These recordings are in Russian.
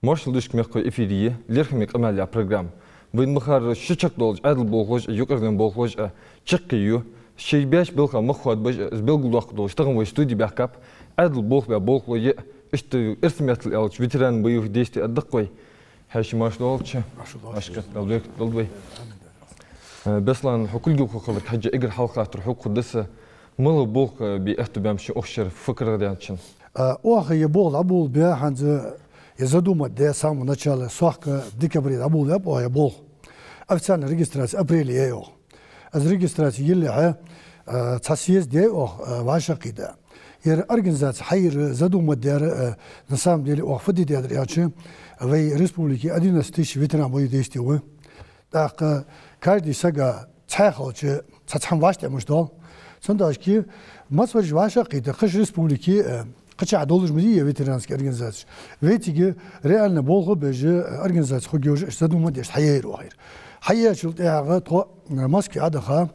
Marshall düşk mekko efiriye, lerhmek amelya program. Vin mıkhar şıçak dolç, adıl bolğoj, yukarıdan bolğoj, çıkıyor. Şey beş bilha mıkhad baş, bilgulak dolç, tağım ve studi bakap, adıl bolğ ve bolğoj, işte irtimetli alç, veteran boyu desti addık koy. Haşi Marshall olç. Aşkı, dalbek, dalbay. Beslan hukul hukukluk hacı egr halkatır hukukudası, mılı bolğ bir ehtibamşı okşar fıkırdan için. Оахе бол абул бе ханзы я задумать до самого начала сахка декабря абул я оахе бол официальная регистрация апреля я его از регистрация еле цасиез де ох ваша кида ер организация хайр задумать дер на самом деле ох фди дер ячи в республике 11 тысяч ветеран боевых действий так каждый сага цайхалчы цацхан ваште муштол сондашки масварж ваша кида кыш республики قطع دولج مدية ветеранские организации. Ветиги реально болго бежи организация хогёж استدو مديش حيير وغير. حيير شلت اعغا تو ماسكي عدخا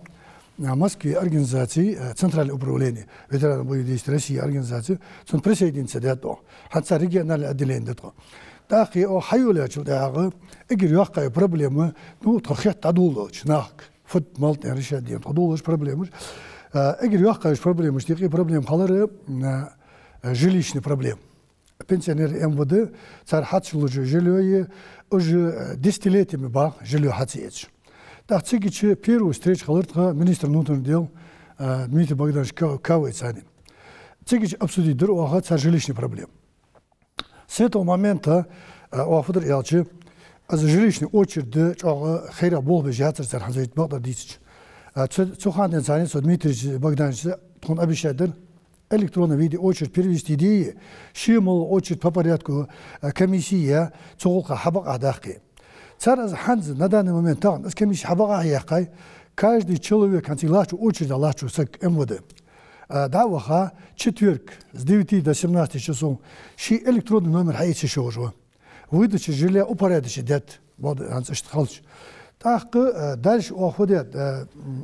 ماسكي организации центральное управление ветеран боевых действий России организации сон присоединиться дето. Хатса региональное отделение дето. Тахи о حيولا شلت اعغا اجر يوقع проблемы ну тохет тадулоч нах фут малт решение тадулоч проблемы. Эгер يوقع проблемы штики проблем халары жилищные проблемы. Пенсионеры МВД царь хатчулужу жилье уже десятилетиями баг жилье хатсиец. Так цигичи первую встречу халыртха министр внутренних дел Дмитрий Богданович Кавайцанин. Цигич обсудить дорога царь жилищные проблемы. С этого момента Уафудр Ялчи за жилищные очереди хейра бол бежатер царь хазаит Богдан Дисич. Цухандин Цанин Дмитрий Богданович он обещает электронный вид очередь перевести идеи, шимол очередь по порядку комиссия, цолка хабак адахки. Царь ханз на данный момент там, с комиссией хабак аяхай, каждый человек антилачу очередь алачу с МВД. Даваха четверг с 9 до 17 часов, ши электронный номер хаити шожу. Выдача жилья упорядочить дет, вот ханз штхалч. Так дальше уходят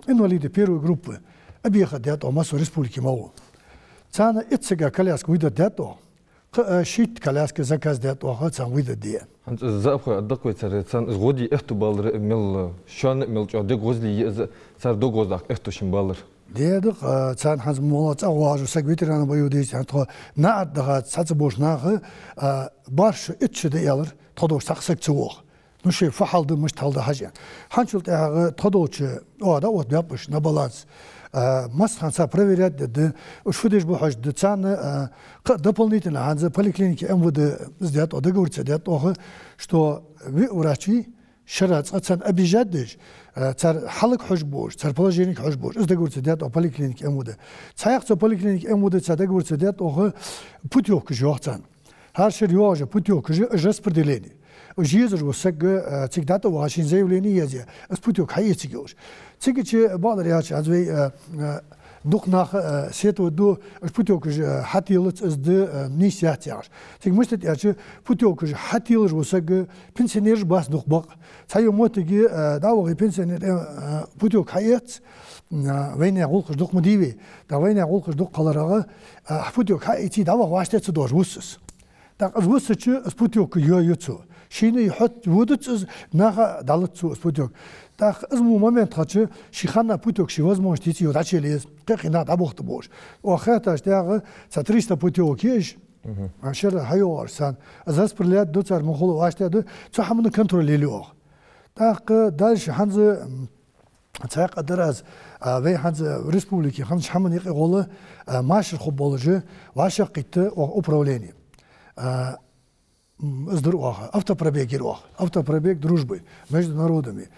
инвалиды первой группы, объехать дет о массу республики Мау. Цана итсига коляска выйдет дето, шит коляска заказ дето, цан выйдет де. Запха аддакой цар цан згоди эхту балыр мил шан мил чоды гозли цар до гоздак эхту шин балыр. Дедик цан ханз молот аважу саг ветераны боевых действий то на аддага цацы бош нахы барш итчиде ялыр тодош саксак цуох. Ну шей фахалды мышталды хажан. Ханчулт ягы тодочы ода от бяпыш на баланс. Масханца проверять, да, уж выдашь бы хаш, да, цаны дополнительно, анза поликлиники МВД сделать, договориться сделать, что вы врачи шарат, цан обижать дышь, цар халык хаш бош, цар положение хаш бош, договориться сделать, поликлиники МВД. Цаякца поликлиники МВД, цар договориться сделать, путевка же цан. Харшер юажа путевка же распределение. Жезер высок цигдата вашин заявление езде, с путевка хаецигош. Цигичи бадр яч азвей духнах сету ду путевка же хатилец сд нисятяш. Циг мыстет яч путевка же хатилж высок пенсионер бас духбак. Цаю мотиги давоги пенсионер путевка хаец. Война голхш дух мудиви, да война голхш дух каларага путевка хаеци давог ваштец дож вуссс. Так вуссчи с путевка ююцу. شینی حت ودت از نه دالت سو اسپوتیک. تا از مومنت هاتش شیخانه پوتیک شیواز ماشتیتی و داشیلیز. قیقینا دبوخت باش. و آخرش دیگه ساتریست پوتیوکیش. عشر هیوار سان. از اسپرلیت دو تر مخول واشته دو. چه همون کنترلیلیو. تا دالش هنز تاق دراز و هنز ریسپوبلیکی هنز همون یک قوله ماشر خوب بالجه واشقیت و اپرولینی. Здорово, автопробег, автопробег дружбы между народами.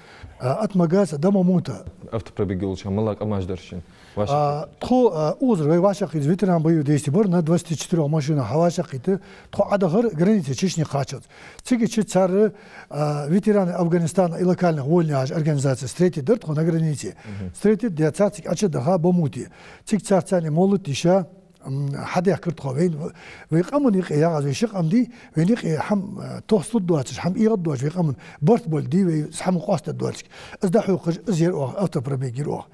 От Магаса до Мамута. Автопробег лучше, малак амаждаршин. То озеро, ваша хит, ветеран боевых действий, бар на 24 машинах, ваша хит, то адагар границы Чечни хачат. Цигичи цары ветераны Афганистана и локальных вольных организаций встретит дырт на границе. Встретит диацацик ачадаха Бамути. Циг царцани молот иша. حد يحكرت خوين ويقامون يقيا غازي شق أمدي وينيق حم توصل دواتش حم إيراد دواتش ويقامون برت بولدي ويسحم قاست دواتش إذا حقوق زير أو تبرمي جيروه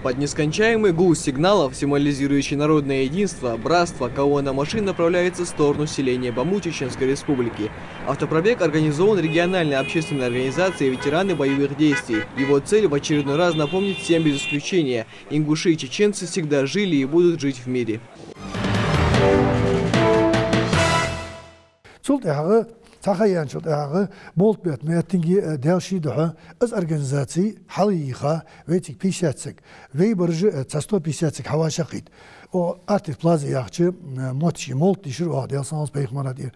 Под нескончаемый гул сигналов, символизирующий народное единство, братство, колонна машин направляется в сторону селения Баму Чеченской Республики. Автопробег организован региональной общественной организацией «Ветераны боевых действий». Его цель в очередной раз напомнить всем без исключения: ингуши и чеченцы всегда жили и будут жить в мире. تخيل شو ده بولت بيت ما تنجي دالشي ده از أرجنزاتي حليقة ويتك بيشاتك وي برج تستو بيشاتك حواشقيت او ارتيت بلازا ياخشي موتشي مولت ديشر او ديال سانس بيخ مرا دير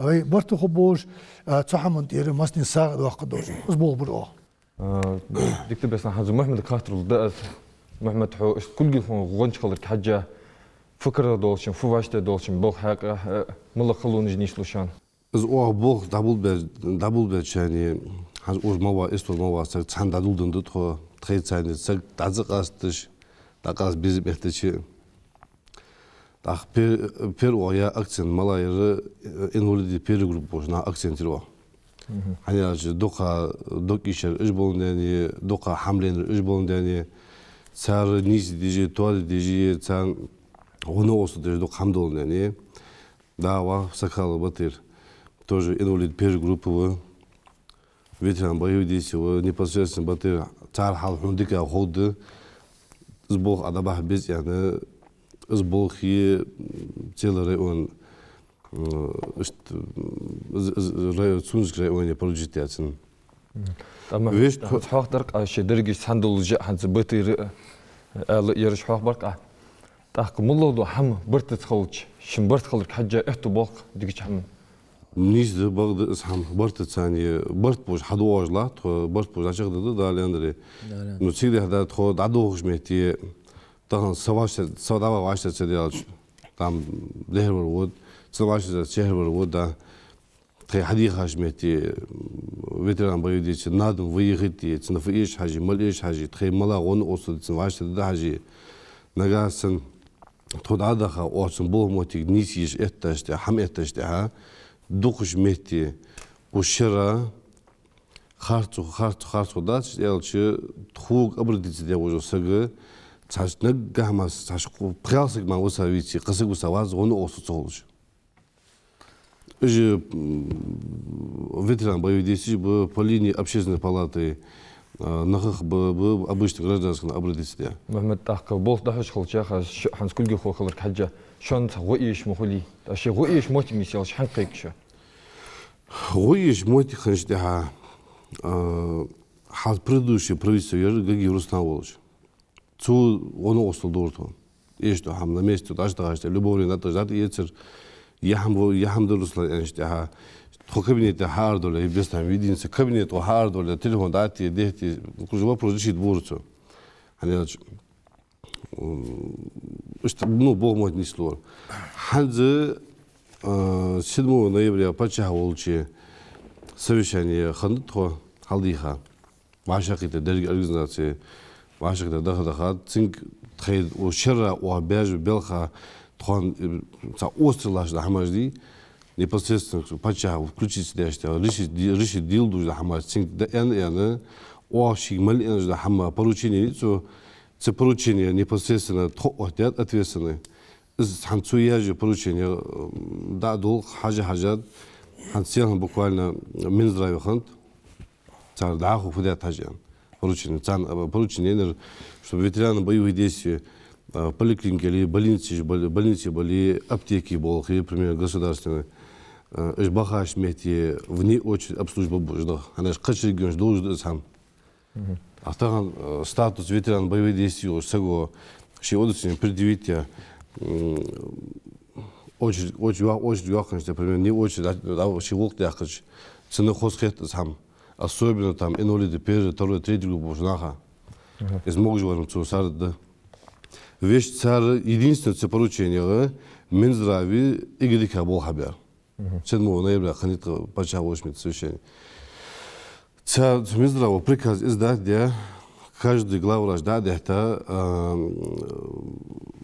وي برتو خبوش تحمن دير ماسني ساغ وقت دوش از بول برو دكتور بس حاجه محمد خاطر الدأس محمد حو كل جيل غونش خلك حاجه فكره دولشن فواشته دولشن بوخ حق ملا خلون جنيش لوشان از او بوخ دبل بيت يعني هاز اوز موا استول موا سر تسان دادول دندو تو تخي تسان سر دازق استش داقاس بيز بيختشي داخ بير اويا اكسن مالاير انولدي بير جروب بوشنا اكسن تروا hani doka dokişer ıjbolundani doka hamlenir ıjbolundani sar nis diji toal diji san onu olsun diji dok hamdolundani dava sakalı batır тоже инвалид первой группы ветеран боевых действий непосредственно батыр цар хал хундика ходы сбол адабах без яны сбол хи целый район Сунск районе получится. Вещь хохдарк, а еще дороги сандулжи, ханцы бытыры, ярыш хохбарка. Так, муллоду хам быртыц холч, шимбырт холк хаджа эхту болк дигич хам. Низ да багды хам быртыц ани бырт бош хадуажла, то бырт бош ачыгды да лендери. Ну сигде хада то дадугш мети, таган савдава вашта цедел там лехвер вод. Словаччина чехвер вода тхе хадиха шмети ветеран боевдичи надым выехати цнафиш хажи малиш хажи тхе мала он осуд цвашта да хажи нагасан тодадаха осын бол мотик нисиш этташте хам этташте ха духуш мети ушера харту да элчи тхуг абрдици де ожо сага цашнаг гамас цашку прялсыг ман усавичи кысык усаваз он осуд цолж же ветеран боевых действий по линии общественной палаты нахах бы обычных гражданских обратиться. Махмед так бол дахаш холчаха ханскульги хохалар хаджа шон гоиш мохули таши гоиш моти мисял шхан кайкша. Гоиш моти ханштеха хал предыдущий правительство Гаги Рустам Волович. Цу он остал дуртон. И что хам на месте даже любовь на то ждать яцер яхам дурусла энштеха то кабинете хардоле без там видинse кабинет о хардоле телефон дати дехти кружево прожить дворцу они что ну бог мой не слор ханзе 7 ноября пача волчи совещание хандто халдиха вашаките дерги организации вашаките дахадаха цинк трейд о шера о беж белха тхон за острылаш да хамажди непосредственно пача включить сюда что решить дел дуж да хамаж цинк да эн о шигмал эн да хама поручение то це поручение непосредственно отдел ответственный из ханцуя же поручение да дол хажат ханцел буквально минздраве хант цар да хуфудят хажан поручение чтобы ветераны боевых действий поликлиники или больницы были аптеки были, например, государственные. Ишбахаш мети вне очередь обслужба божда. Она ж качает генж должен сам. А там статус ветеран боевых действий всего все удовлетворение предъявить очередь яхнешь, например, не очередь, а вообще волк яхнешь. Цены хозхет сам. Особенно там инвалиды первой, второй, третьей группы божнаха. Из могжеваром цусар да. Вещь цар единственное поручение Минздрави и гидика был хабер. 7 ноября ханит пача 8 совещание. Цар Минздрава приказ издать, где каждый главврач дает это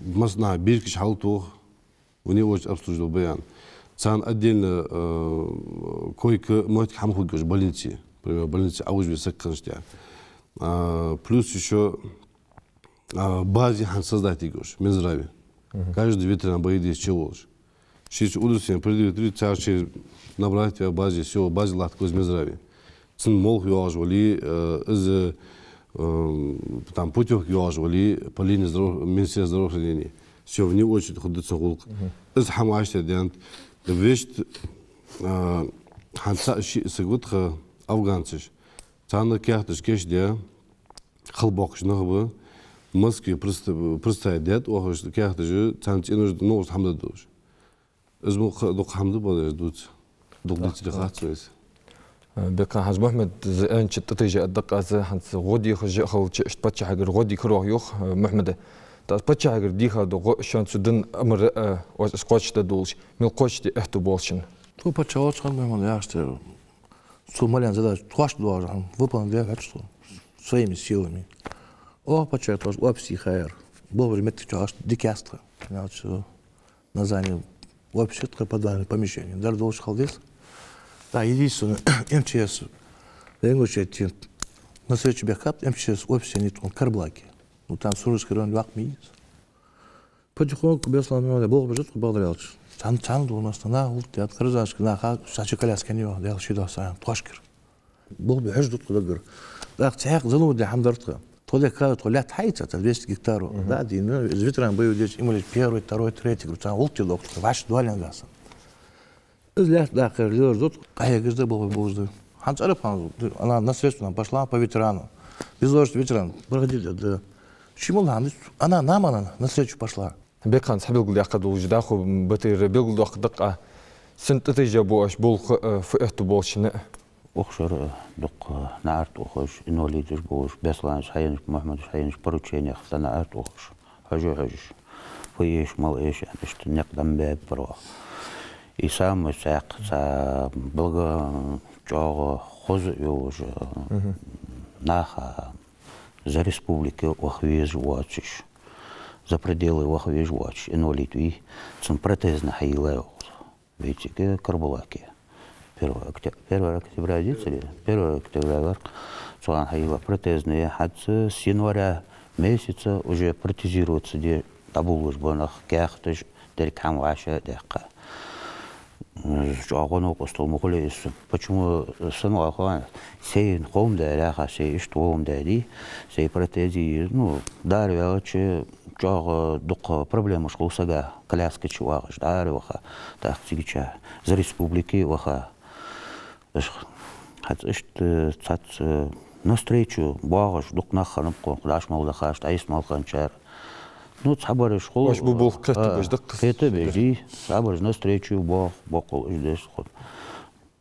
масна биркиш халту в него обслуживал баян. Цан отдельно койка мать хамхугаш больницы, например, больница Аужви Сакканштя. Плюс еще базе хан создать игош, мезрави. Каждый ветеран боится чего. Сейчас удовольствие придет, царче набрать в базе, все, базе латку из мезрави. Цен мол юажвали, из там путевок юажвали, по линии Министерства здравоохранения. Все, в него очень ходится гулк. Из хамаште диант, вещь ханса сигутха афганциш. Цана кяхташ кеш dia халбокш нахбы. Москве просто дед, охош кяхташ, цан цинуш нос хамдадуш. Изму дук хамды бадаш дут. Дук дитилихатсвес. بكا حاج محمد زين تتجي الدقة زي حنس غودي خج خل تبتش حجر غودي كروه يوخ محمد تبتش حجر ديها دو شان سودن أمر واسقاش تدولش من قاش دي احتبالشن. تو بتشاوش خل محمد ياشتر. Сомалиян задача тваш должен выполнять качество своими силами. О, почему вообще хайр. Был время что аж дикястра. Значит, название вообще только подвальное помещение. Дар должен халдис. Да, единственное, МЧС. Ленгочи на встрече бэкап МЧС вообще не тон карблаки. Ну там сурский район вак миз. Потихоньку без сломания был бы жутко балдалч. Цан у нас на улице открываешь на хак шачи коляска не делал сюда сам трошкер. Был бы ждут куда гор. Так цех залу для хамдартка. Толя кра толя тайца 200 гектаров. Да, дин из ветеран бою здесь имели первый, второй, третий, цан улице доктор. Ваш дуален гаса. Из да карлер ждут. Кая гызда был бы бузды. Ханс арапан она на средство пошла по ветерану. Безложный ветеран проходили да. Чему она нам она на встречу пошла. بكان سحب يقول يأخذ وجده خو بتير بيقول دق دقة سنت تجيبوا أش بول في احتبالشنا أخشر دق نعرت أخش إنه ليدش بوش بيصلانش حينش محمد حينش بروتشيني خصنا نعرت أخش هجوج فيش مال إيش أنش نقدم باب برا إسام ساق سا بلغ جاغ خوز يوج ناخا за республики Охвеж Уачиш. За пределы Охвеж Уач, инвалид ви, цен протезна хаилео. Видите, Карбулаки. 1 октября, 1 октября, цен хаила протезные, хадцы с января месяца уже протезируются, где табулыш бонах, кяхтыш, деркам ваша дека. Жагону костол мухулес. Почему сыну ахуан сейн хом да раха сей штом да ди сей протези ну дарвяче жаг дук проблема школсага коляска чуагаш дарваха так цигича за республики ваха хат ишт цат на встречу багаш дук наханып кудаш малдахаш айс малханчар. Ну, сабар школа. Ваш был как-то беждак. Это бежи, сабар на встречу бокол здесь ход.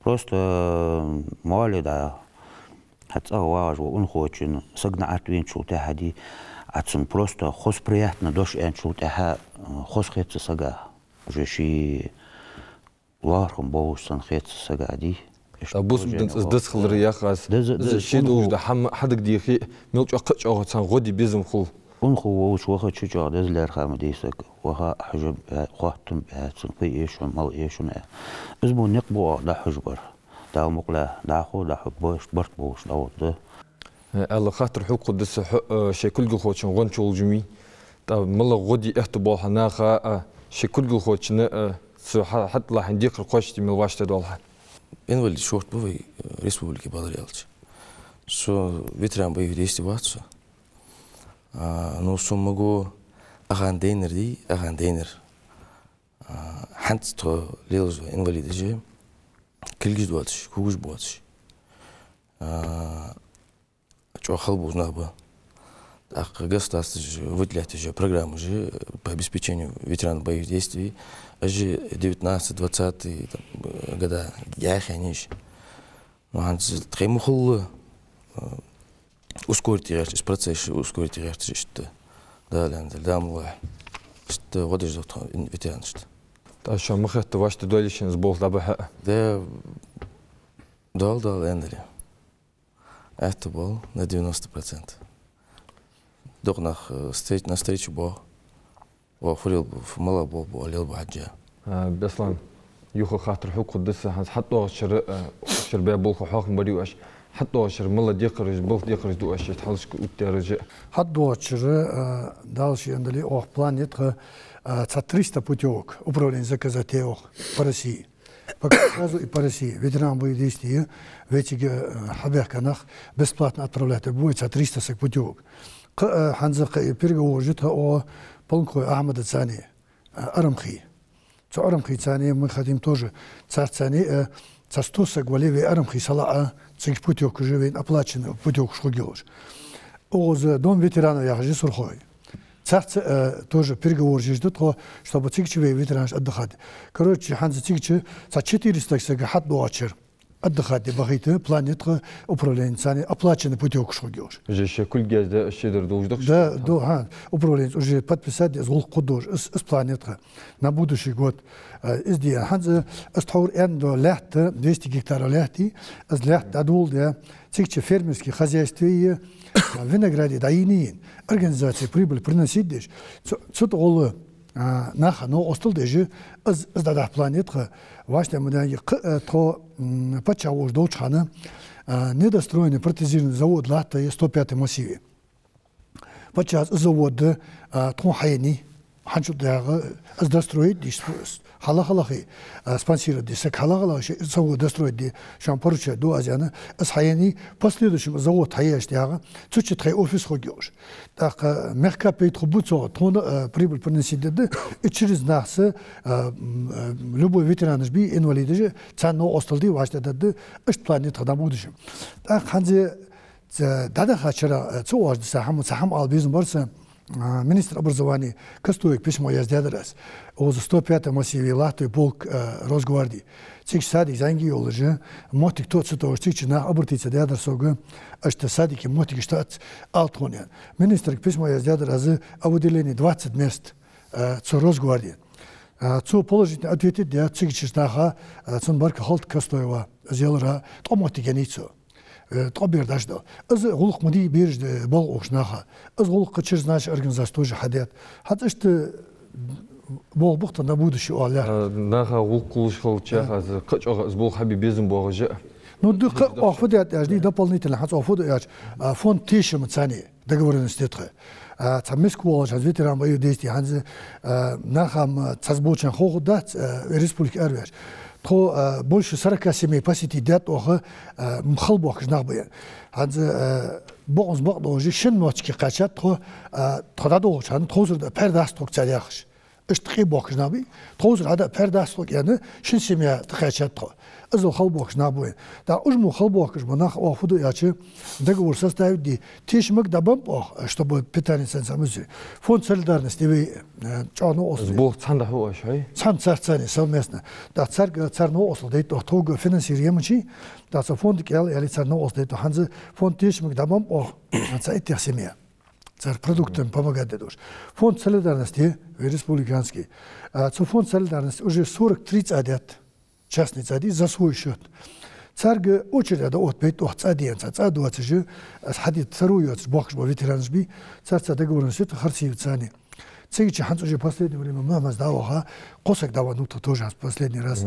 Просто мало да. Хотя ваш он хочет согнать венчу те хади, а цен просто хос приятно дош венчу те ха хос хется сага. Уже ши лархом боусан хется сага ди. أبوس دخل رياخاس شيء وجد حدك ديخي ملك أقطع أو تان غدي بيزم خل وش وخا شجع دزلر خام ديسك وها حجب قاتم باتن في إيش مال إيش ونه اسمه نقبو ده حجبر ده مقلا ده خو ده حبوش برت بوش ده وده الله خاطر حقوق دس شكل جوخوتشن غن شول جمي طب ملا غدي احتبال هناخا شكل جوخوتشن حتى لا هنديك القاش تمل واشت دولها إنوالي شورت بوي республики Баларялч. Что ветеран боевых действий ватсу. Но что могу агандейнер ди агандейнер. Хант то лелзу инвалиды же. Килгиз дуатш, кугуш буатш. Что халбуз нахба. Так государство же выделяет же программу же по обеспечению ветеранов боевых действий. Же 19-20 года яханиш. Но он требовал ускорить реакцию, процесс ускорить реакцию, что да, мало, что вот это ветеран что. А что мы хотим ваш тудалищен сбол дабаха? Да, эндали. Это был на 90%. Док на встречу был. وفريل في ملا بابو عليه بحجة. بسلام يوخو خاطر حقوق الدسة حتى شربية بولخو حاكم بريوش حتى أشر ملا ديقرج بوك ديقرج دو أشي تحلش كأوتيرج حد دوتشر دالشي عندلي أوه планет 300 путевок управления заказателей по России. Сразу и по России. Ветеран боевых действий в этих хаберканах бесплатно отправлять. Будет 300 путевок. Ханзак переговоры о полку Ахмада Цани, Арамхи. Со Арамхи Цани мы хотим тоже царцани цастуса гвалеви Арамхи Салаа цих путевок живет оплачены путевок шугилож. Оз дом ветеранов я же сурхой. Царцы тоже переговоры ждут, чтобы цикчевые ветераны отдыхать. Короче, ханза цикче за 400 сега хат дуачер отдыхать бахиты планетка управление цани оплачены путевок шугилож. Уже еще кульгезда щедр долждок. Да, да, управление уже подписать из гулкудож из планетка на будущий год. Из dia ханза остаур эндо лехта 200 гектаров лехти, из лехта адул да цикче фермерские хозяйства и винограде дайниин организации прибыль приносить деш. Цут олы наха но остал дежи из дада планетка важно мы то почавуж дочхана недостроенный протезированный завод лахта и 105 массиве. Подчас завод тонхайни ханчу дага достроить диш халахалахи спонсирует диш халахалахи завод достроить ди шампорча до азиана асхайни последующим завод хаяш дага цучит хай офис ходишь. Так мягко петрубуцо тон прибыль приносит да и через нас любой ветеран би инвалид же ценно осталди важно да эш планет на будущем. Так ханзе дада хачара цо важно сахам албизм барса министр образования Костуек письмо я сделал раз. О 105 массиве лахтой полк Росгвардии. Цик садик занги олже, мотик тот что цик на обратиться дядер сога, что садики мотик штат Алтония. Министр письмо я сделал раз о выделении 20 мест цо Росгвардии. Цо положительно ответить для цик честнаха цунбарка холт Костуева сделала то мотик яницо. طبير داشته از غلق مدي بيرج بال اوشناها از غلق كتشز ناش организация тоже حدات حتى اشت بول بوقت نبود شو الله ناخا غلقوش خلچه از قچ از بول حبي بيزن بوغجه ну дык офдят яжди дополнительно хат офуд яж фонд тишем цани договоренности цамеску аз ветеран боевых действий ханзе нахам цазбочан хогдат республика арвяж то больше 40 семей посетить дат ох мхалбок жнабы ханзе богоз бог дожи шин ночки качат то тодадо чан тозурда пердаст ток царяхш اشتقي بوكش نابي توزر هذا پرداستوك يعني شن سيميا تخيشات تو ازو خلبوكش نابوين دا اجمو خلبوكش مناخ اوفدو ياچه договор составить ди тишмак дабам чтобы питание сенсамызи фонд солидарности вы чану осли бог цанда хо шай цан царцани совместно да царно осли дейт тог финансируемчи да со фонд кел или царно осли дейт ханзе фонд тишмак дабам цаит семья цар продуктам помогать дедуш. Фонд солидарности республиканский. Фонд солидарности уже 43 цадят частный цади за свой счет. Царга очередь от 5 от цадиен цадуат же хадит царуют бокш бо ветеранжби царца договоренности харсив цани. Цегичи ханц уже последнее время мама сдаваха косак давану то тоже последний раз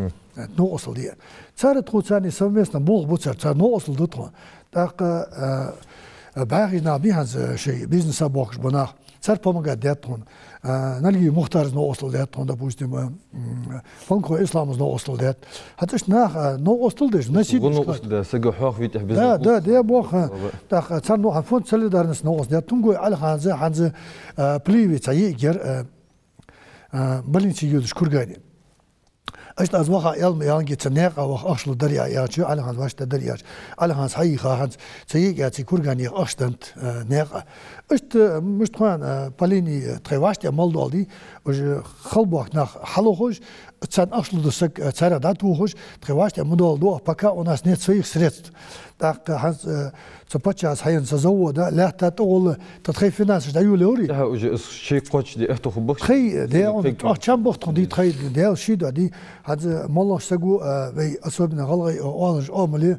но ослди. Цар тхуцани совместно бог буцар цар но ослди то. Так باقي نابيها شيء بيزنس أبوكش بناه صار помогать ديتون نلقي مختار نو أصل ديتون ده بوجدم فانكو إسلام نو أصل ديت هتش ناخ نو أصل ديش نسيت نو أصل ده سجى حاخ فيت حبيز ده بوخ ده صار نو فون سليدارنس نو أصل ديت تونجو على خانزة بليفي تايجر بلينشي يودش كورجاني أشت أزواجها يلم يانجي تناق أو أشلو دريا ياچو على هان واش دريا على هان صحيح هان تيجي ياتي كورغاني أشتنت ناق أشت مش طبعا باليني تريواش يا مالدو دي وج خلبوك ناق حلوخوش تسان أشلو دسك تسارا داتوخوش تريواش يا مدول دو пока у нас нет своих средств так هان سبتشاس هين سزودا لا تطول تتخي فينانس دايو لوري ده وج شيء قوتش دي اختو خبخ خي ده كم بوقت دي تخي ده شي دي هذا مالله سجو في أصابنا غلغي أولج أملي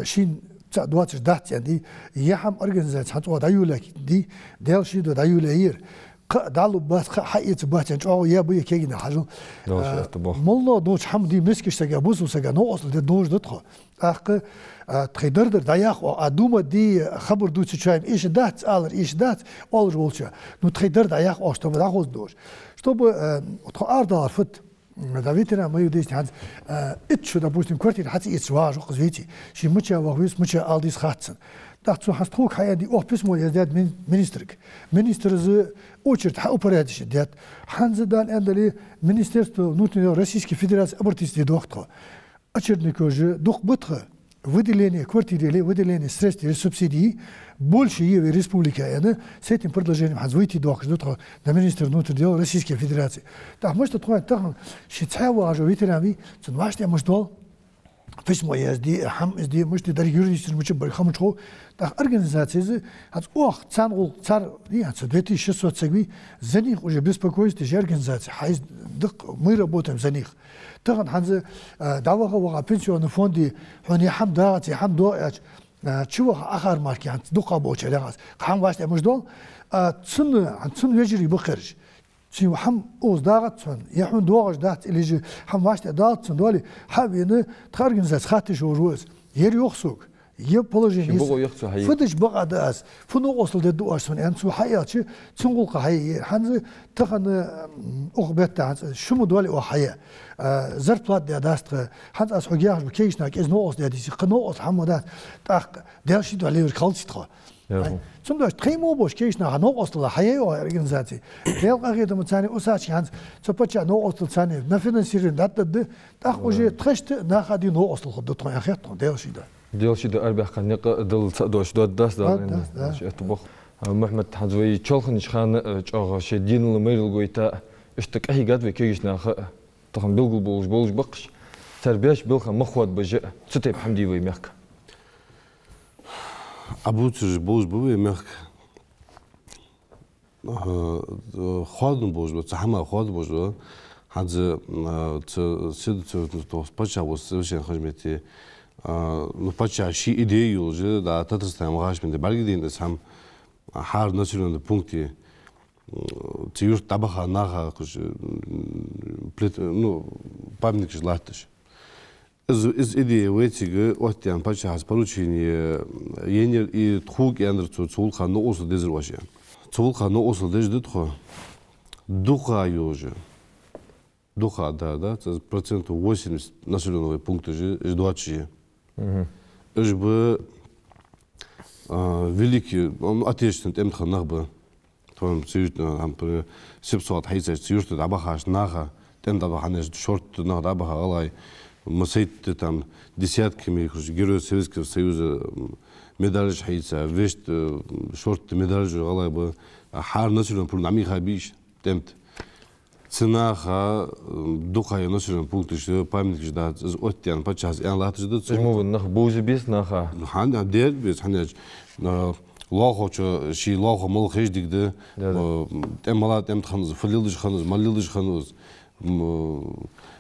شين تعدواتش دات يعني يحم organization حتى دايو لك دي ده شي دايو لير دالو بس حقيقة باتن أو يا بيا كيجنا حاجة مولنا دوش حمدي مسكش سجى بوسو سجى نو أصل دوش دتخو أخ تخيدر دايخ أو أدوما دي خبر دوت شايم إيش دات ألر إيش دات أولر بولشة نو تخيدر دايخ أو شتوب داخل دوش شتوب تخو أردار فت دافيتنا ما يوديش عند إتشو دابوستن كورتي حتى إتشواج وقزويتي شي متشا وهويس متشا ألديس خاتسن dacht zo hast ook hij die office mooi is dat minister ze очередь упорядочить dat ханзы дан эндали министерство внутренней Российской Федерации обратились доктор очередной кожи дух бытха выделение квартиры выделение средств или субсидий больше еве республика это с этим предложением ханз выйти доктор на министр внутренних дел Российской Федерации так может такое так считаю важно ветерами что ваш я может письмо есть ди может даже юридически может быть хамчо так организации от цан цар я 2600 сегви за них уже беспокоится же организация мы работаем за них так ханзы давага пенсионный фонды они хамдати хамдо чего ахар марки ан дука бочерагас хам ваш я может цун вечери бахерж شي وحم أوز داغتون يحون دوغش دات اللي جي حم واشت داتون دولي حابين تخارجن زات خاتش وروز ير يخسوك يبولوجين فدش بقى داس فنو أصل دو أرسون أنسو حياتي تنقل قهي حنز تخن أخبت عن شو دولي وحياة زرت بلاد داست حنز أسحق ياخش بكيشناك إز نو أصل ديسي قنو أصل حمو دات تاخ دارشي دولي وركالتي تخا Soms geen boos kees naar nog ostel haye organisatie. Heel graag dat zijn osatie hans. Zo patja nog ostel zijn. Na financieren dat de dag уже trest na gaat die nog ostel dat toch echt nog deel zit. Deel zit erbij kan niet deel doos dat dat is echt toch. Mohammed Hazwi cholgen gaan toch she dinle meril goita is te kai gad we kees naar toch een bilgul boos baqs. Terbiyash bilga makhwad baje. Tsitib hamdi we merk. Абуцуж боз буве мек ходн боз бо цахма ход боз хаз сид то пача was совершенно хажмети ну пача ши идею же да Татарстан хажменде баргидин сам хар национальный пункти тиюр табаха наха плет ну памятник желатыш из идеи вэтига оттян пачас поручение енер и тхуг яндер цулхан но осо дезервашя цулхан но осо деждет хо духа юже духа да процентов 80 населенного пункта же 20 ж бы великий отечественный эмтханах бы том цюртно ампер 700 хайзер цюртно дабахаш наха тем дабаханеш шорт на дабаха алай مسيت там десятками героев Советского Союза медаль حيث вешт шорт медаль غلا бы حار населенный пункт амиха биш темт ценаха духа населенный пункт что памятник да оттян подчас ян латыш да почему нах бозе без наха хан дер без хан лохо что ши лохо мол хеждик да тем мала тем ханз флилдиш ханз малилдиш ханз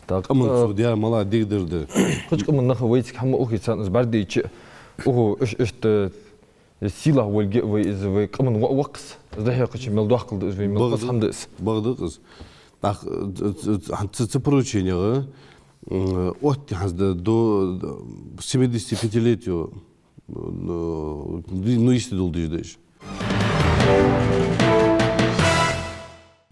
так аман судья мала дигдерде хоть кому нахуй выйти хам ухи цан сбардичи ого иште сила волге вы из вы кому вакс захя кочи мелдуах кылды вы мелдуах хандыс багдыз так ц поручение от хазда до 75-летию ну если долдыш.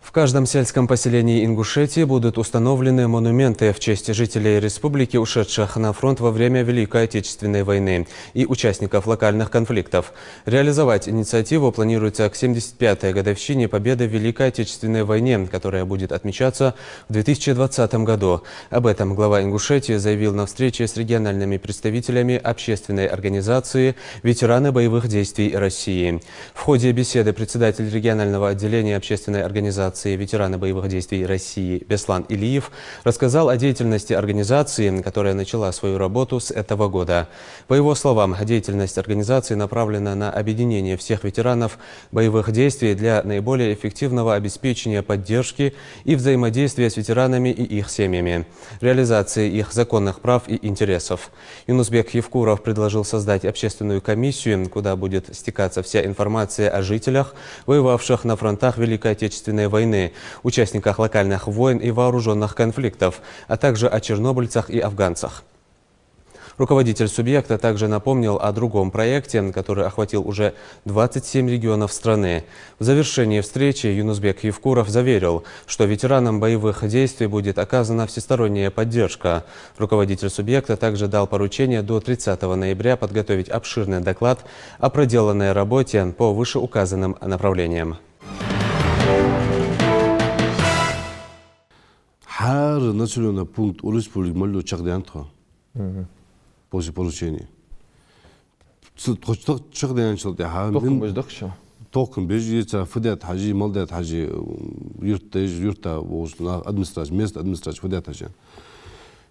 В каждом сельском поселении Ингушетии будут установлены монументы в честь жителей республики, ушедших на фронт во время Великой Отечественной войны и участников локальных конфликтов. Реализовать инициативу планируется к 75-й годовщине победы в Великой Отечественной войне, которая будет отмечаться в 2020 году. Об этом глава Ингушетии заявил на встрече с региональными представителями общественной организации «Ветераны боевых действий России». В ходе беседы председатель регионального отделения общественной организации организации «Ветераны боевых действий России» Беслан Илиев рассказал о деятельности организации, которая начала свою работу с этого года. По его словам, деятельность организации направлена на объединение всех ветеранов боевых действий для наиболее эффективного обеспечения поддержки и взаимодействия с ветеранами и их семьями, реализации их законных прав и интересов. Юнусбек Евкуров предложил создать общественную комиссию, куда будет стекаться вся информация о жителях, воевавших на фронтах Великой Отечественной войны, участниках локальных войн и вооруженных конфликтов, а также о чернобыльцах и афганцах. Руководитель субъекта также напомнил о другом проекте, который охватил уже 27 регионов страны. В завершении встречи Юнусбек Евкуров заверил, что ветеранам боевых действий будет оказана всесторонняя поддержка. Руководитель субъекта также дал поручение до 30 ноября подготовить обширный доклад о проделанной работе по вышеуказанным направлениям. Населенный пункт у республики Мальду Чагдянтхо. После поручения. Током бежит, федят хаджи, молдят хаджи, юрта, администрация, место администрации, федят хаджи.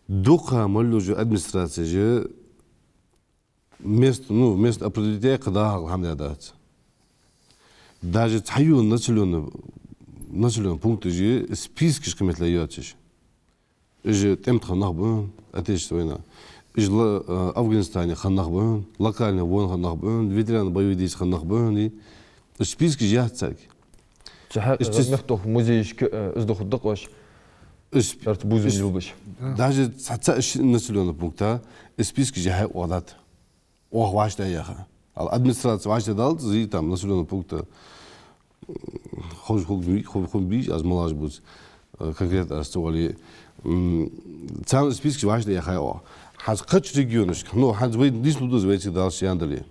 Духа Мальду администрации место определения, когда хамдядается. Даже цаю населенный пункт же списки шкаметляются. Же темтха нахбун, отечественная война. Афганистане ханнахбун, локальный войн ханнахбун, ветераны боевых действий ханнахбун. Списки жахцак. Мехтох музейшки сдохуддак ваш. Даже населенный пункта списки жахай одат. Ох вашда яха. Администрация вашда дал, зи там населенный пункта. Хобби, аз малаш будет конкретно оставали. Цам списки вашда яхай о. Хаз кач регионышк, ну хаз вы дислуду звейте дальше яндали.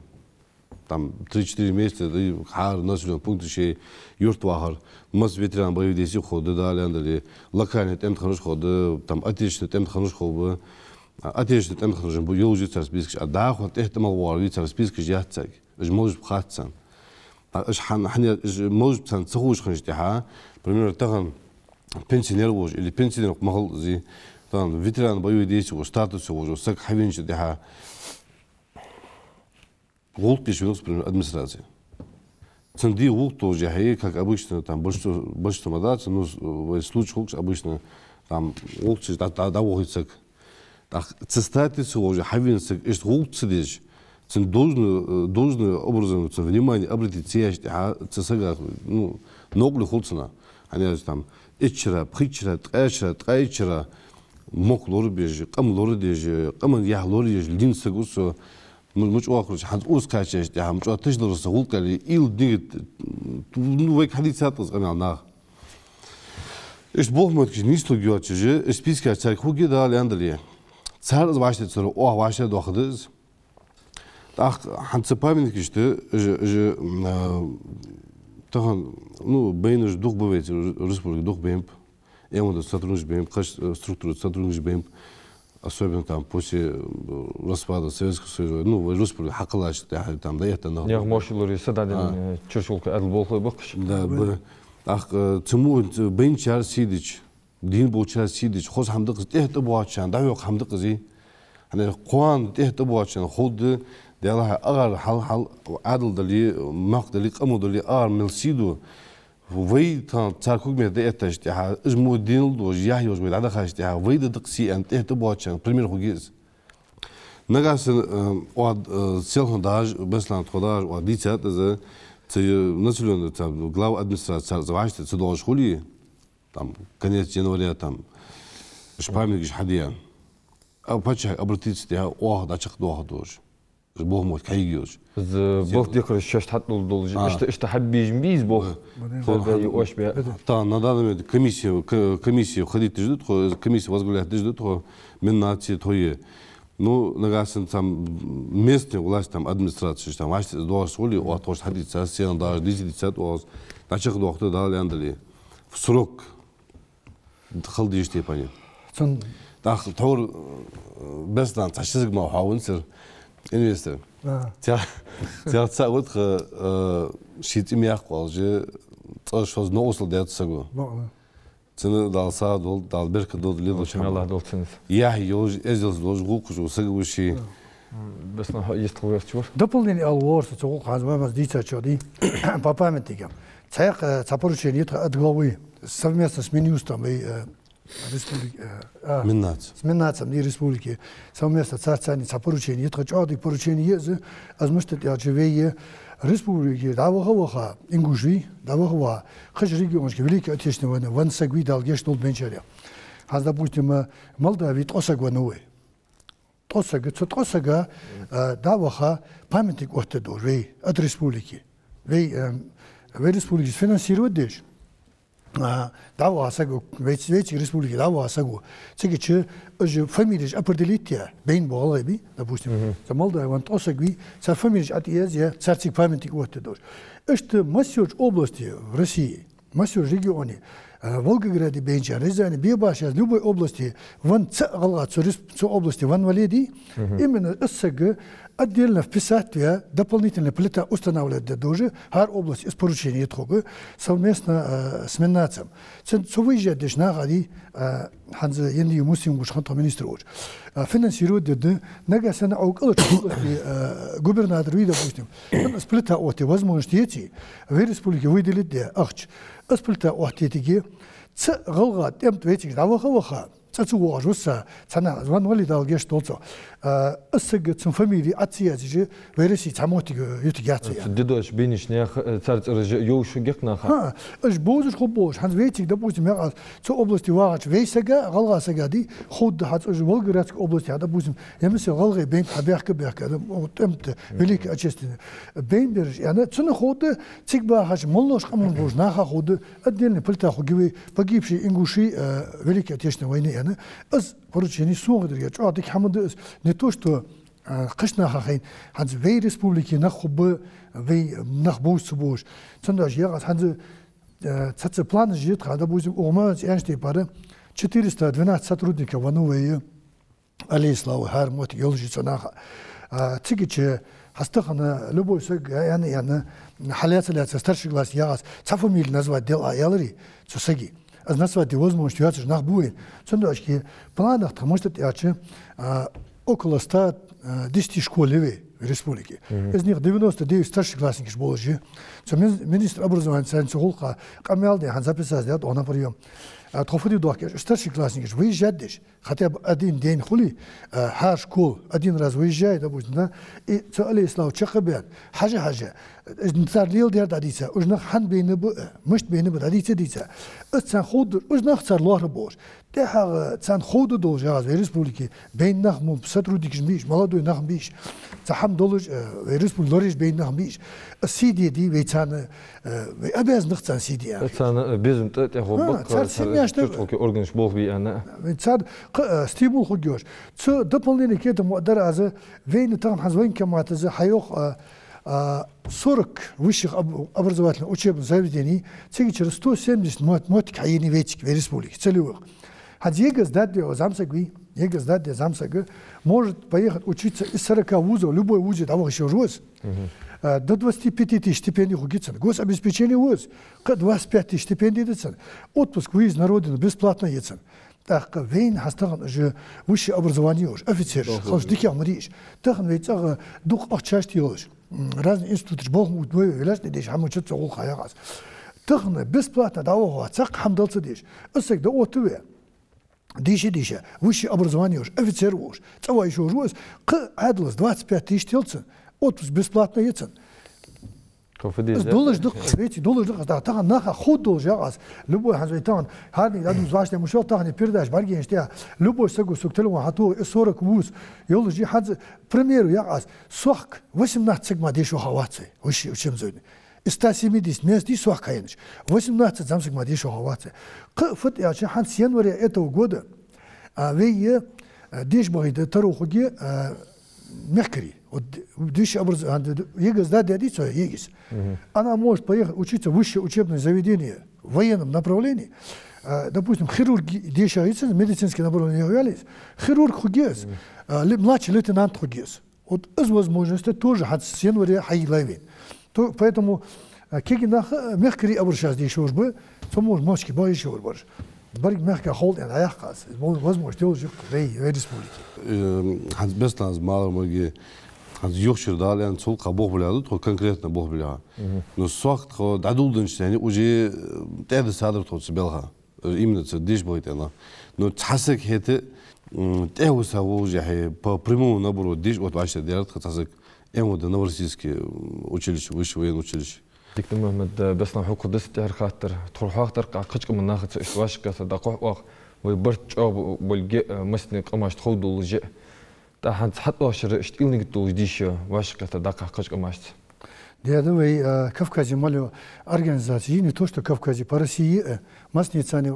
Там 3-4 месяца, хар населенный пункт еще юрт вахар, мас ветеран боевых действий ходы дали яндали, локальный темтханыш ходы, там отечественный темтханыш ходы, отечественный темтханыш был южица списки, а да ход эхтемал вар вица списки жахцак, ж можешь пхаться. Аж хани можешь псан цахуш ханштиха, примерно таган пенсионер вож или пенсионер махал зи. Там ветеран боевых действий, статус уже, сак хавинчи деха. Волк еще администрации. Ценди волк тоже, как обычно, там большинство модаций, но в случае волк обычно там волк да волк так цестатится уже хавинцек, есть волк сидишь. Цен должны образом внимание обратить сесть, цесага, ну ноглы холцена, они там ичера, причера, траичера. Мок лоры бежи, кам лоры дежи, кам я лоры дежи, линсы гусо, муж уахруч, хад ускачешь, я муж атыш лорсы гулкали, ил дигит, ну век хадит сатус канал на. Иш бог мод киш нисту гюачи, списка царь хуги да лендали. Царь ваште царь, о ваште дохдыз. Так ханцы памятник киште, же тахан, ну бейнуш дух бывает, республика дух бемп. Я могу сотрудничать, структуру сотрудничать, особенно там после распада Советского Союза, ну в республике Хакалач, там да это на. Я мошилори сададин чуршулка адл бахш. Да, ах цему бенчар сидич, дин бочар сидич, хоз хамдак это буачан, да yok хамдак зи. Hani kuan это буачан, ход дела агар хал адл дали мак дали каму дали ар мелсиду. وي تاركوك من ده اتشتها اسمه دينل دو جاهيوز من هذا خاشتها وي ده دقسي انت تبواتشان بريمير خوجيز نغاس واد سيلهن داج بسلان تخداج وديتات ده населенный там глава администрации заваште цедол школи там конец января там шпамик жхадия а пача обратиться я о дачах дохдож бог мой кайгиош бог декор сейчас хатнул долж что хаббиж биз бог тогда и ошбе та на данный момент комиссия входить ждут комиссия возглавлять ждут минации тое ну нагасен там местная власть там администрация там ваши до школы о то хадить сен даже 10 о дачах дохты дали андали в срок халди штепани так тор беслан ташизг ма хавунсер инвестор. Тя вот шит имя колже цашоз ноусл дятсагу. Цены далса дол далберка дол лило Allah dolsunuz. Я ёж эзел дол гукуш сагуши. Бес на есть ловер чур. Дополнение алворс, цогул хазмамаз дица чоди по памятникам. Цех Запорожье от главы совместно с Минюстом и республики, с Миннацем и республики совместно царцани Запорожье нет чоди поручение за азмуштет ялчевее республики даваха ингуши даваха хаж регионский великий отечественной войны ван сагви далгеш дол бенчаря. Хаз допустим Молдавии тосагвановой. Тосага даваха памятник ортедор вей от республики. Вей республики финансирует деш. Давасагу вей республики давасагу. Цеги че фамилия определития бейн болайби, допустим. За Молдавия ван тосагви цар фамилия атиезия царцик памятник ортедор. Это массив области в России, массив регионе. Волгограде, Бенча, Рязани, Биобаша, любой области, ван области ван валеди, именно ССГ отдельно вписать дополнительная плита устанавливает даже хар область из поручения трога совместно с Миннацем. Це выезжает деш на гади ханза енди мусим гуш ханта министр финансирует де нагасана аукал губернатор вида допустим. Сплита оти возможности эти в республике выделить де ахч. Сплита оти тиги ц галга тем тветик даваха цацуа жуса цана ван вали далгеш толцо ССГ цун фамилии атсиязжи вереси цамотиг ютигяция. Дедош бенишнях царц ёушу гекнаха. Аж бозуш хобош ханз ветик допустим я цо области вагач вейсага галгасага ди худ хац аж Волгоградской области допустим ямсе галгы бен хаберка темт великий отечественный бенберж яна цуна худ цигба хаш молнош хамон бож наха худ отдельный плита хугивы погибшие ингуши великой отечественной войны яна аз поручение сугдырга чоадик хамд не то что қышна хахин ханз вей республики нахубы вей нахбуш субуш цандаш ягас ханз цац план жит хада бузим омаз янште пара 412 сотрудников ванувее алейслав хар мот ёлжи цанаха цигиче хастахана любой сэг яна халяцаляца старший класс ягас цафамиль назвать дел аялри цусаги назвать возможность яцж нахбуин цандашки планах может яче около 110 школ в республике. Из них 99 старшеклассники школы. Министр образования Царинцогулка Камялды записал, он на прием. Трофуди дуаки старшеклассники выезжают, хотя бы один день хули, хар школ один раз выезжает, допустим, да, и алейслав чахабят, хажа. Цар лил дер дадица, уж нах хан бейны бы, мышт бейны бы дадица дица. Цан худ, уж нах цар лохр бош. Теха цан худу должен в республике, бейн нах му сотрудник жмиш, молодой нах биш. Цахам должен в республике лориш бейн нах биш. Сиди ди вейцан, обязан нах цан сиди. Цан безум тет я хоббак. Цар семьяшты. Орган шбох би ана. Цар стимул хугёш. Цо дополнение к этому дараза вейны там хазвайн камата за хайох 40 высших образовательных учебных заведений, через 170 мотик хайни ветик в республике, целевых. А егас дадде замсагы может поехать учиться из 40 вузов, любой вузе того еще жуз, до 25 тысяч стипендий хугицын, гособеспечение вуз, 25 тысяч стипендий децын, отпуск, выезд на родину бесплатно ецын. Так, вейн хастаган же высшее образование уж, офицер, халш дикя мриш, тахан вейцага дух ахчашти уж. Разные институты бог мут мы велашны деш хамучат цогул хаягас. Тахан бесплатно давого цак хамдалцы деш. Осек да отве. Дише, высшее образование уж, офицер уж. Цава еще уж, к адлас 25 тысяч телцин, отпуск бесплатно ецин. Доллар да, тахан наха худ должен любой хазвейтан, харни да звашня мушал тахни передаш барген штя, любой сагу суктелу хату 40 вуз, ёлжи хаз примеру ягас сох 18 мадешу хавацы, учим зойни. Из 170 мест и сох каенш, 18 замсик мадешу хавацы. Фот я хан с января этого года, вее дешбаида тарухуге мягкари. Вот высшее образование, егас да дядица, егис. Она может поехать учиться в высшее учебное заведение в военном направлении. Допустим, хирург дешается, медицинские направления являлись. Хирург хугес, младший лейтенант хугес. Вот из возможности тоже с января хаилайвин. Поэтому كيجناخ مخكري أبر شاز دي شوش بو ثمور ماشكي باي شور برش بريك مخكا هولد أنا يحقاس وزموش تيوجك في республики. Hans bestans maler moge Hans юхшир дали ан цулка бог бляду, то конкретно бог бля. Но сохт хо дадулдын шени уже тэд садар то белха. Именно це диш будет она. Но цасек хете тэуса уже хе по прямому набору диш вот вообще делает цасек эмода новороссийское училище, высшее военное училище. دكتور محمد بس نحو قدس تعر خاطر تروح خاطر قاقش من ناخذ إسواش كذا دقوق واق ويبرت أو بلجأ مسني قماش تخود ولجأ تاحن حتى واشر اشتيلني كتوج ديش واش كذا دقاقش قماش. ده دوي كافكازي مالو организации не то что Кавказе по России масни цани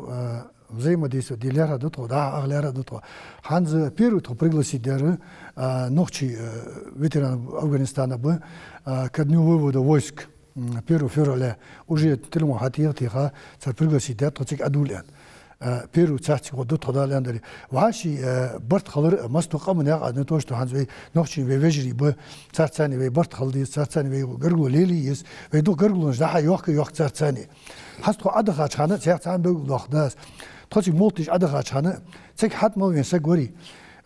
взаимодействие делера до того да аглера до того ханз первый то пригласить деры ночи ветеран Афганистана бы ко дню вывода войск 1 февраля уже телему хатия тиха цар пригласить дер то цик адулян первый царский год до того ляндали ваши барт халыр масту камня одно то что ханз ночи вежри бы царцани ве барт халди царцани ве гыргу лели есть ве до гыргу да yok царцани хасту адага чана царцан бог лохдас توچی مولتیش ادغا چانه چک حد ما وین سگوری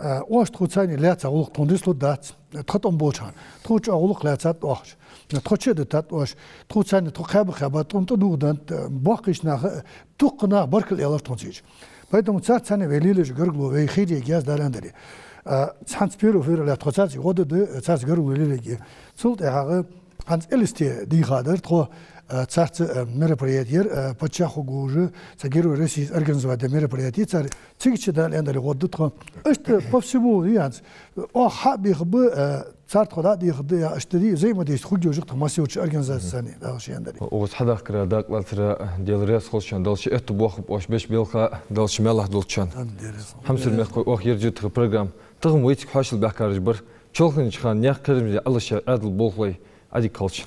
اوش توچانی لات اولق توندیس لو دات تختم بوچان توچ اولق لات اوش توچه دات اوش توچانی تو خبا تون تو دودن باقیش نه توقنا برکل یالر تونچیج поэтому царцани велилиш гырглу ве хиди гяз даландери цанспиру фирле тоцац годды цац гырглу велилеги цулт ягы ханс элисте дихадер то царц мероприятие почаху гужи цагиру России организовать мероприятие царь цигчи даландери годды то это по всему янс о хабих бы царь хода дихды аштри взаимодействие хугежик тамасиуч организацияны дагышяндери اوس حدا كرا داك لاترا ديال ريس خلشان دالش ات بوخ باش باش بيلخا دالش مالح دولچان همسر مخ اوخ يرجت программ تغم ويتك حاشل بحكار جبر چولخن چخان نيخ كرمزي الله عادل بوخلي ادي كلچ